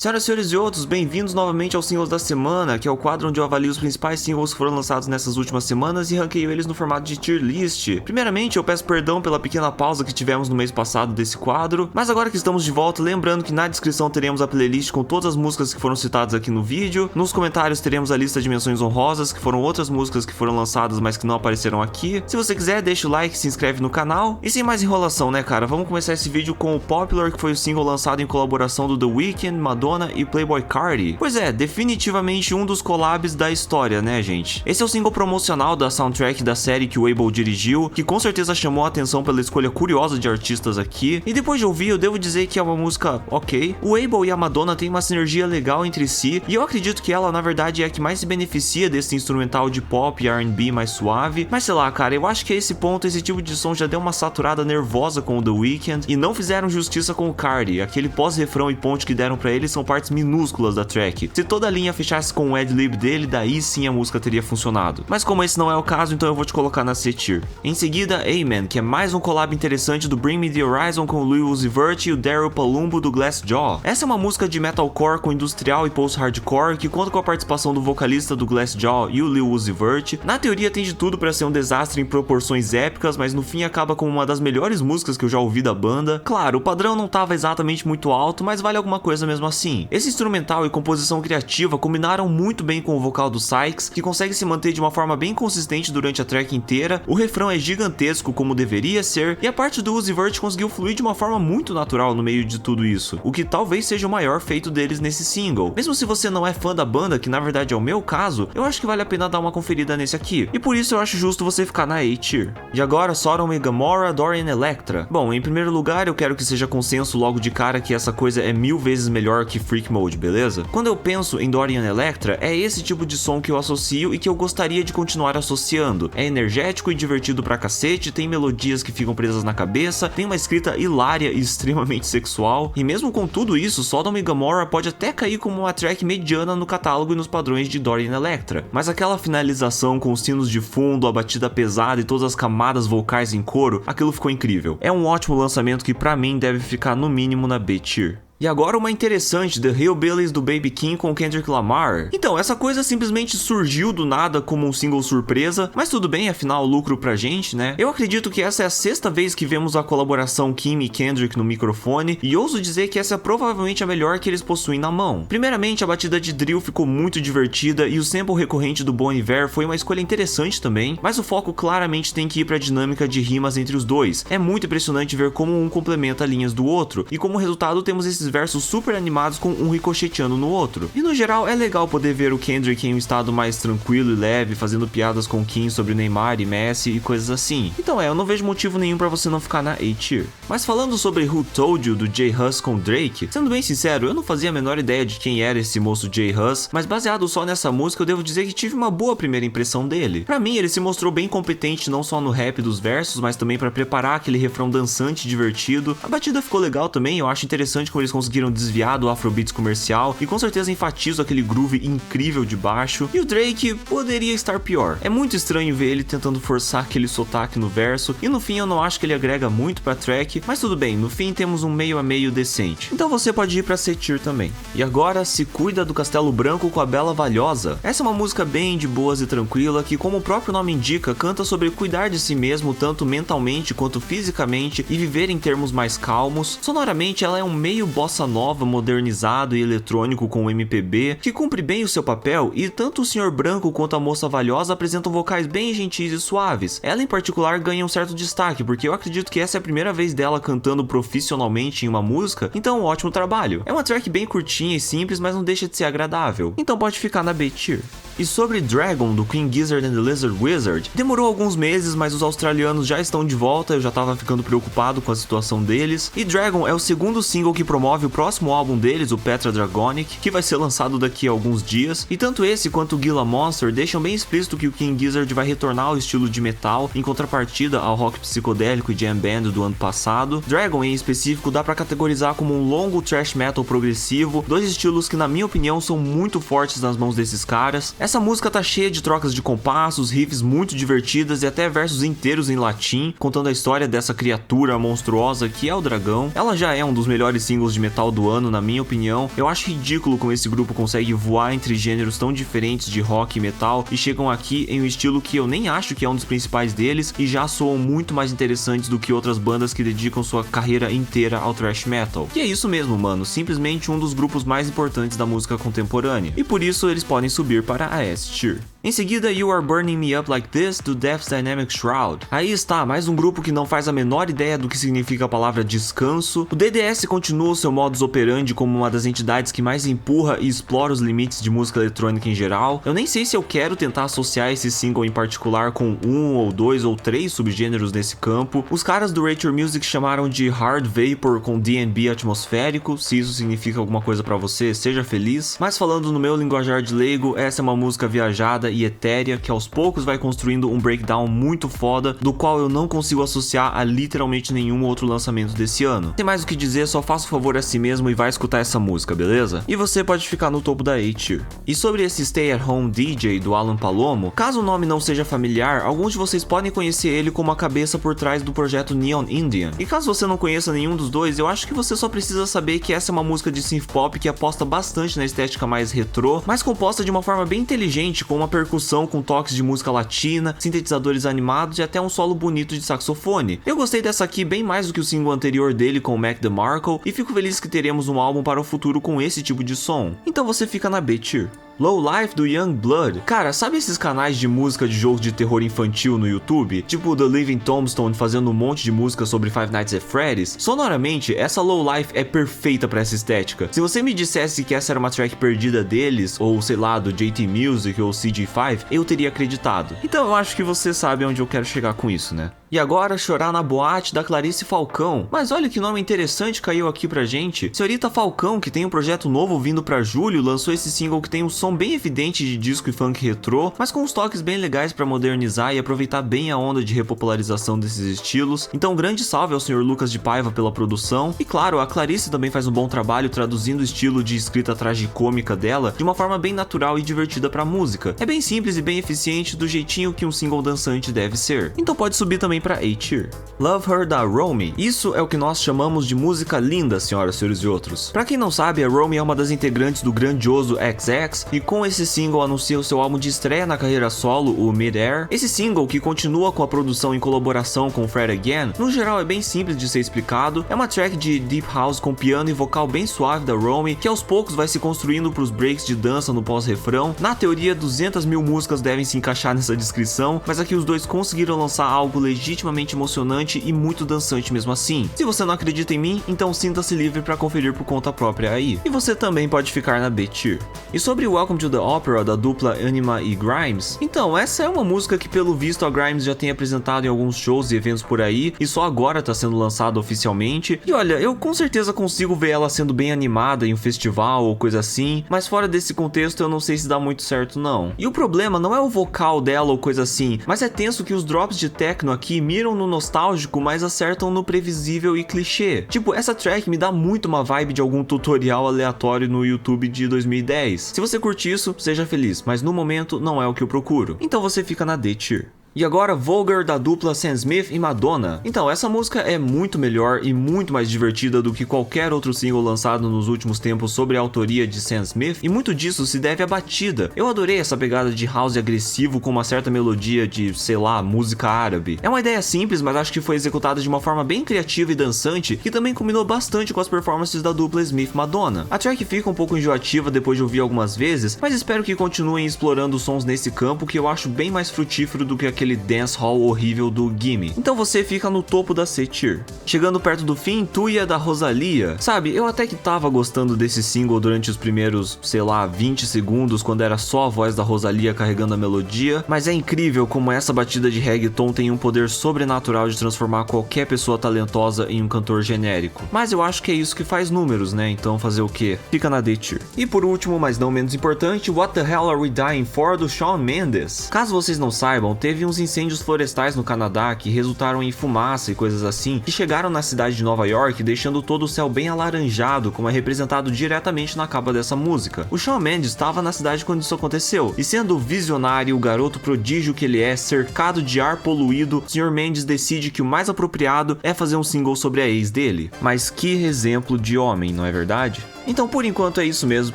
Senhoras, senhores e outros, bem-vindos novamente aos Singles da Semana, que é o quadro onde eu avalio os principais singles que foram lançados nessas últimas semanas e ranqueio eles no formato de tier list. Primeiramente, eu peço perdão pela pequena pausa que tivemos no mês passado desse quadro, mas agora que estamos de volta, lembrando que na descrição teremos a playlist com todas as músicas que foram citadas aqui no vídeo, nos comentários teremos a lista de menções honrosas, que foram outras músicas que foram lançadas, mas que não apareceram aqui. Se você quiser, deixa o like, se inscreve no canal, e sem mais enrolação, né cara, vamos começar esse vídeo com o Popular, que foi o single lançado em colaboração do The Weeknd, Madonna e Playboi Carti. Pois é, definitivamente um dos collabs da história, né gente? Esse é o single promocional da soundtrack da série que o Abel dirigiu, que com certeza chamou a atenção pela escolha curiosa de artistas aqui, e depois de ouvir eu devo dizer que é uma música ok. O Abel e a Madonna têm uma sinergia legal entre si, e eu acredito que ela na verdade é a que mais se beneficia desse instrumental de pop e R&B mais suave, mas sei lá cara, eu acho que a esse ponto esse tipo de som já deu uma saturada nervosa com o The Weeknd, e não fizeram justiça com o Carti. Aquele pós-refrão e ponte que deram pra ele são partes minúsculas da track. Se toda a linha fechasse com o ad-lib dele, daí sim a música teria funcionado. Mas como esse não é o caso, então eu vou te colocar na C tier. Em seguida, Amen, que é mais um collab interessante do Bring Me The Horizon com o Lil Uzi Vert e o Daryl Palumbo do Glassjaw. Essa é uma música de metalcore com industrial e post-hardcore, que conta com a participação do vocalista do Glassjaw e o Lil Uzi Vert. Na teoria tem de tudo pra ser um desastre em proporções épicas, mas no fim acaba como uma das melhores músicas que eu já ouvi da banda. Claro, o padrão não tava exatamente muito alto, mas vale alguma coisa mesmo assim. Esse instrumental e composição criativa combinaram muito bem com o vocal do Sykes, que consegue se manter de uma forma bem consistente durante a track inteira. O refrão é gigantesco como deveria ser, e a parte do Uzi Vert conseguiu fluir de uma forma muito natural no meio de tudo isso, o que talvez seja o maior feito deles nesse single. Mesmo se você não é fã da banda, que na verdade é o meu caso, eu acho que vale a pena dar uma conferida nesse aqui, e por isso eu acho justo você ficar na A tier. E agora, Sodom e Gomorrah, Dorian Electra. Bom, em primeiro lugar eu quero que seja consenso logo de cara que essa coisa é 1000 vezes melhor que Freak Mode, beleza? Quando eu penso em Dorian Electra, é esse tipo de som que eu associo e que eu gostaria de continuar associando. É energético e divertido pra cacete, tem melodias que ficam presas na cabeça, tem uma escrita hilária e extremamente sexual, e mesmo com tudo isso, Sodom e Gomorrah pode até cair como uma track mediana no catálogo e nos padrões de Dorian Electra, mas aquela finalização com os sinos de fundo, a batida pesada e todas as camadas vocais em coro, aquilo ficou incrível. É um ótimo lançamento que pra mim deve ficar no mínimo na B tier. E agora uma interessante, The Hillbillies do Baby Keem com Kendrick Lamar. Então, essa coisa simplesmente surgiu do nada como um single surpresa, mas tudo bem, afinal lucro pra gente, né? Eu acredito que essa é a 6ª vez que vemos a colaboração Keem e Kendrick no microfone, e ouso dizer que essa é provavelmente a melhor que eles possuem na mão. Primeiramente, a batida de drill ficou muito divertida, e o sample recorrente do Bon Iver foi uma escolha interessante também, mas o foco claramente tem que ir pra dinâmica de rimas entre os dois. É muito impressionante ver como um complementa linhas do outro, e como resultado temos esses versos super animados com um ricocheteando no outro. E no geral é legal poder ver o Kendrick em um estado mais tranquilo e leve, fazendo piadas com Kim sobre Neymar e Messi e coisas assim. Então eu não vejo motivo nenhum pra você não ficar na A tier. Mas falando sobre Who Told You do J Hus com Drake, sendo bem sincero, eu não fazia a menor ideia de quem era esse moço J Hus, mas baseado só nessa música eu devo dizer que tive uma boa primeira impressão dele. Pra mim ele se mostrou bem competente não só no rap dos versos, mas também pra preparar aquele refrão dançante e divertido. A batida ficou legal também, eu acho interessante como eles conseguiram desviar do Afrobeats comercial, e com certeza enfatizo aquele groove incrível de baixo. E o Drake poderia estar pior. É muito estranho ver ele tentando forçar aquele sotaque no verso, e no fim eu não acho que ele agrega muito pra track, mas tudo bem, no fim temos um meio a meio decente. Então você pode ir pra C tier também. E agora, Se Cuida do Castelo Branco com a Bela Valhosa. Essa é uma música bem de boas e tranquila, que como o próprio nome indica, canta sobre cuidar de si mesmo tanto mentalmente quanto fisicamente e viver em termos mais calmos. Sonoramente ela é um meio bossa nova, modernizado e eletrônico com o MPB, que cumpre bem o seu papel, e tanto o Senhor Branco quanto a Moça Valhosa apresentam vocais bem gentis e suaves. Ela em particular ganha um certo destaque, porque eu acredito que essa é a primeira vez dela cantando profissionalmente em uma música, então um ótimo trabalho. É uma track bem curtinha e simples, mas não deixa de ser agradável, então pode ficar na B tier. E sobre Dragon, do King Gizzard and the Lizard Wizard, demorou alguns meses, mas os australianos já estão de volta, eu já tava ficando preocupado com a situação deles, e Dragon é o segundo single que promove o próximo álbum deles, o Petra Dragonic, que vai ser lançado daqui a alguns dias, e tanto esse quanto o Gila Monster deixam bem explícito que o King Gizzard vai retornar ao estilo de metal, em contrapartida ao rock psicodélico e jam band do ano passado. Dragon em específico dá pra categorizar como um longo thrash metal progressivo, dois estilos que na minha opinião são muito fortes nas mãos desses caras. Essa música tá cheia de trocas de compassos, riffs muito divertidas e até versos inteiros em latim, contando a história dessa criatura monstruosa que é o dragão. Ela já é um dos melhores singles de de metal do ano, na minha opinião. Eu acho ridículo como esse grupo consegue voar entre gêneros tão diferentes de rock e metal e chegam aqui em um estilo que eu nem acho que é um dos principais deles e já soam muito mais interessantes do que outras bandas que dedicam sua carreira inteira ao thrash metal. E é isso mesmo, mano, simplesmente um dos grupos mais importantes da música contemporânea, e por isso eles podem subir para a S Tier. Em seguida, You Are Burning Me Up Like This, do Death's Dynamic Shroud. Aí está, mais um grupo que não faz a menor ideia do que significa a palavra descanso. O DDS continua o seu modus operandi como uma das entidades que mais empurra e explora os limites de música eletrônica em geral. Eu nem sei se eu quero tentar associar esse single em particular com um ou dois ou três subgêneros nesse campo. Os caras do Rate Your Music chamaram de Hard Vapor com D&B atmosférico. Se isso significa alguma coisa pra você, seja feliz. Mas falando no meu linguajar de leigo, essa é uma música viajada e etérea que aos poucos vai construindo um breakdown muito foda, do qual eu não consigo associar a literalmente nenhum outro lançamento desse ano. Tem mais o que dizer, só faça o favor a si mesmo e vai escutar essa música, beleza? E você pode ficar no topo da A-Tier. E sobre esse Stay at Home DJ do Alan Palomo, caso o nome não seja familiar, alguns de vocês podem conhecer ele como a cabeça por trás do projeto Neon Indian. E caso você não conheça nenhum dos dois, eu acho que você só precisa saber que essa é uma música de synth pop que aposta bastante na estética mais retrô, mas composta de uma forma bem inteligente, com uma percussão com toques de música latina, sintetizadores animados e até um solo bonito de saxofone. Eu gostei dessa aqui bem mais do que o single anterior dele com o Mac DeMarco e fico feliz que teremos um álbum para o futuro com esse tipo de som. Então você fica na B-Tier. Low Life do Young Blood. Cara, sabe esses canais de música de jogos de terror infantil no YouTube? Tipo The Living Tombstone fazendo um monte de música sobre Five Nights at Freddy's? Sonoramente, essa Low Life é perfeita pra essa estética. Se você me dissesse que essa era uma track perdida deles, ou sei lá, do JT Music ou CG5, eu teria acreditado. Então eu acho que você sabe onde eu quero chegar com isso, né? E agora, Chorar na Boate, da Clarice Falcão. Mas olha que nome interessante caiu aqui pra gente. Senhorita Falcão, que tem um projeto novo vindo pra julho, lançou esse single que tem um som bem evidente de disco e funk retrô, mas com uns toques bem legais pra modernizar e aproveitar bem a onda de repopularização desses estilos. Então, grande salve ao Sr. Lucas de Paiva pela produção. E claro, a Clarice também faz um bom trabalho traduzindo o estilo de escrita tragicômica dela de uma forma bem natural e divertida pra música. É bem simples e bem eficiente, do jeitinho que um single dançante deve ser. Então pode subir também pra A-Tier. Love Her da Romy. Isso é o que nós chamamos de música linda, senhoras, senhores e outros. Pra quem não sabe, a Romy é uma das integrantes do grandioso XX e com esse single anuncia o seu álbum de estreia na carreira solo, o Mid-Air. Esse single, que continua com a produção em colaboração com Fred Again, no geral é bem simples de ser explicado. É uma track de deep house com piano e vocal bem suave da Romy, que aos poucos vai se construindo pros breaks de dança no pós-refrão. Na teoria, 200 mil músicas devem se encaixar nessa descrição, mas aqui os dois conseguiram lançar algo legitimamente emocionante e muito dançante mesmo assim. Se você não acredita em mim, então sinta-se livre para conferir por conta própria aí. E você também pode ficar na B-Tier. E sobre Welcome to the Opera da dupla Anima e Grimes, então essa é uma música que pelo visto a Grimes já tem apresentado em alguns shows e eventos por aí e só agora tá sendo lançada oficialmente. E olha, eu com certeza consigo ver ela sendo bem animada em um festival ou coisa assim, mas fora desse contexto eu não sei se dá muito certo não. E o problema não é o vocal dela ou coisa assim, mas é tenso que os drops de techno aqui miram no nostálgico, mas acertam no previsível e clichê. Tipo, essa track me dá muito uma vibe de algum tutorial aleatório no YouTube de 2010. Se você curte isso, seja feliz, mas no momento não é o que eu procuro. Então você fica na D-Tier. E agora Vulgar da dupla Sam Smith e Madonna. Então, essa música é muito melhor e muito mais divertida do que qualquer outro single lançado nos últimos tempos sobre a autoria de Sam Smith, e muito disso se deve à batida. Eu adorei essa pegada de house agressivo com uma certa melodia de, sei lá, música árabe. É uma ideia simples, mas acho que foi executada de uma forma bem criativa e dançante, que também combinou bastante com as performances da dupla Smith-Madonna. A track fica um pouco enjoativa depois de ouvir algumas vezes, mas espero que continuem explorando sons nesse campo, que eu acho bem mais frutífero do que aquele dancehall horrível do Gimme. Então você fica no topo da C-Tier. Chegando perto do fim, Tuya da Rosalía. Sabe, eu até que tava gostando desse single durante os primeiros, sei lá, 20 segundos, quando era só a voz da Rosalía carregando a melodia, mas é incrível como essa batida de reggaeton tem um poder sobrenatural de transformar qualquer pessoa talentosa em um cantor genérico. Mas eu acho que é isso que faz números, né? Então fazer o quê? Fica na D-Tier. E por último, mas não menos importante, What the Hell Are We Dying For, do Shawn Mendes. Caso vocês não saibam, teve uns incêndios florestais no Canadá que resultaram em fumaça e coisas assim, que chegaram na cidade de Nova York, deixando todo o céu bem alaranjado, como é representado diretamente na capa dessa música. O Shawn Mendes estava na cidade quando isso aconteceu, e sendo o visionário, o garoto prodígio que ele é, cercado de ar poluído, o Sr. Mendes decide que o mais apropriado é fazer um single sobre a ex dele. Mas que exemplo de homem, não é verdade? Então por enquanto é isso mesmo,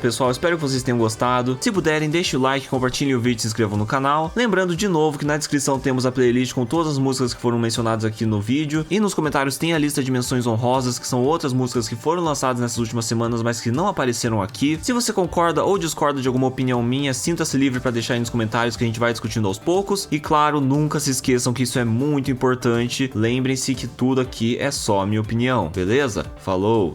pessoal, espero que vocês tenham gostado. Se puderem, deixe o like, compartilhem o vídeo e se inscrevam no canal. Lembrando de novo que na descrição temos a playlist com todas as músicas que foram mencionadas aqui no vídeo, e nos comentários tem a lista de menções honrosas, que são outras músicas que foram lançadas nessas últimas semanas, mas que não apareceram aqui. Se você concorda ou discorda de alguma opinião minha, sinta-se livre para deixar aí nos comentários que a gente vai discutindo aos poucos. E claro, nunca se esqueçam que isso é muito importante, lembrem-se que tudo aqui é só minha opinião, beleza? Falou!